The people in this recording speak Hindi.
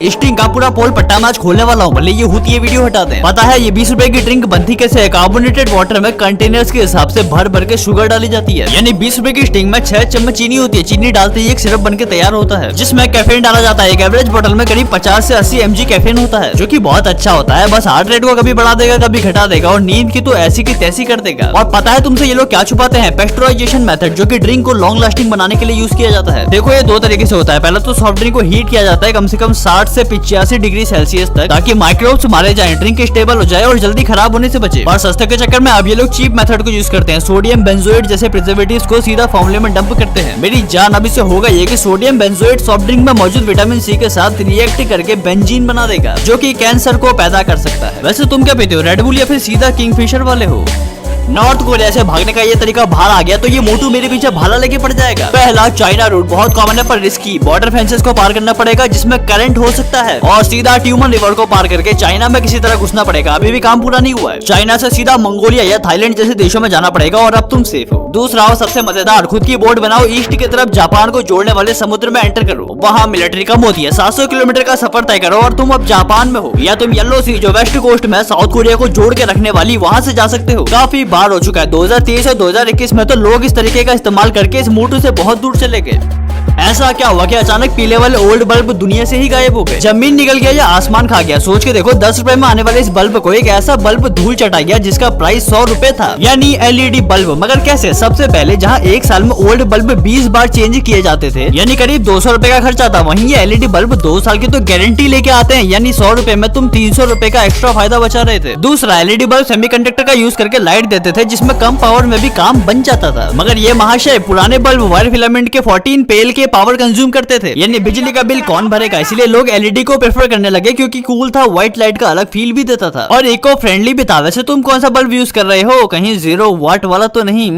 स्टिंग का पूरा पोल पट्टा मैच खोलने वाला हूँ, भले ये होती है वीडियो हटाते हैं। पता है ये 20 रुपए की ड्रिंक बनती कैसे है? कार्बोनेटेड वाटर में कंटेनर्स के हिसाब से भर भर के शुगर डाली जाती है, यानी 20 रुपए की स्टिंग में 6 चम्मच चीनी होती है। चीनी डालते ही एक सिरप बनके तैयार होता है जिसमें कैफीन डाला जाता है। एक एवरेज बोतल में करीब 50 से 80 mg कैफीन होता है, जो की बहुत अच्छा होता है। बस हार्ट रेट को कभी बढ़ा देगा कभी घटा देगा और नींद की तो ऐसी की तैसी कर देगा। और पता है तुमसे ये लोग क्या छुपाते हैं? पेस्टराइजेशन मेथड, जो की ड्रिंक को लॉन्ग लास्टिंग बनाने के लिए यूज किया जाता है। देखो ये दो तरीके से होता है। पहले तो सॉफ्ट ड्रिंक को हीट किया जाता है कम से कम 60 से 85 डिग्री सेल्सियस तक, ताकि माइक्रोब्स मारे जाएं, ड्रिंक स्टेबल हो जाए और जल्दी खराब होने से बचे। और सस्ते के चक्कर में अब ये लोग चीप मेथड को यूज करते हैं। सोडियम बेंजोएट जैसे प्रिजर्वेटिव्स को सीधा फॉर्मूले में डंप करते हैं। मेरी जान अभी से होगा ये कि सोडियम बेंजोएट सॉफ्ट ड्रिंक में मौजूद विटामिन सी के साथ रिएक्ट करके बेंजीन बना देगा, जो कि कैंसर को पैदा कर सकता है। वैसे तुम क्या पीते हो, रेड बुल या फिर सीधा किंगफिशर वाले हो? नॉर्थ कोरिया से भागने का ये तरीका बाहर आ गया तो ये मोटू मेरे पीछे भाला लेके पड़ जाएगा। पहला, चाइना रूट बहुत कॉमन है पर रिस्की। बॉर्डर फेंसेस को पार करना पड़ेगा जिसमें करंट हो सकता है, और सीधा ट्यूमन रिवर को पार करके चाइना में किसी तरह घुसना पड़ेगा। अभी भी काम पूरा नहीं हुआ है। चाइना से सीधा मंगोलिया या थाईलैंड जैसे देशों में जाना पड़ेगा और अब तुम सेफ हो। दूसरा और सबसे मजेदार, खुद की बोट बनाओ, ईस्ट की तरफ जापान को जोड़ने वाले समुद्र में एंटर करो। वहाँ मिलिट्री कम होती है। 700 किलोमीटर का सफर तय करो और तुम अब जापान में हो। या तुम येलो सी, जो वेस्ट कोस्ट में साउथ कोरिया को जोड़ के रखने वाली, वहाँ से जा सकते हो। काफी बार हो चुका है। 2023 और 2021 में तो लोग इस तरीके का इस्तेमाल करके इस मोटू से बहुत दूर चले गए। ऐसा क्या हुआ कि अचानक पीले वाले ओल्ड बल्ब दुनिया से ही गायब हो गए? जमीन निकल गया या आसमान खा गया? सोच के देखो, 10 रुपए में आने वाले इस बल्ब को एक ऐसा बल्ब धूल चटा गया जिसका प्राइस 100 रुपए था, यानी एलईडी बल्ब। मगर कैसे? सबसे पहले जहाँ एक साल में ओल्ड बल्ब 20 बार चेंज किए जाते थे, यानी करीब 200 रुपए का खर्चा था, वहीं ये एलईडी बल्ब 2 साल की तो गारंटी लेके आते हैं, यानी 100 रुपए में तुम 300 रुपए का एक्स्ट्रा फायदा बचा रहे थे। दूसरा, एलईडी बल्ब सेमीकंडक्टर का यूज करके लाइट देते थे जिसमें कम पावर में भी काम बन जाता था। मगर ये महाशय पुराने बल्ब वायर फिलामेंट के 14 पेल के पावर कंज्यूम करते थे, यानी बिजली का बिल कौन भरेगा। इसीलिए लोग एलईडी को प्रेफर करने लगे क्योंकि कूल था, व्हाइट लाइट का अलग फील भी देता था और इको फ्रेंडली भी था। वैसे तुम कौन सा बल्ब यूज कर रहे हो? कहीं 0 वाट वाला तो नहीं?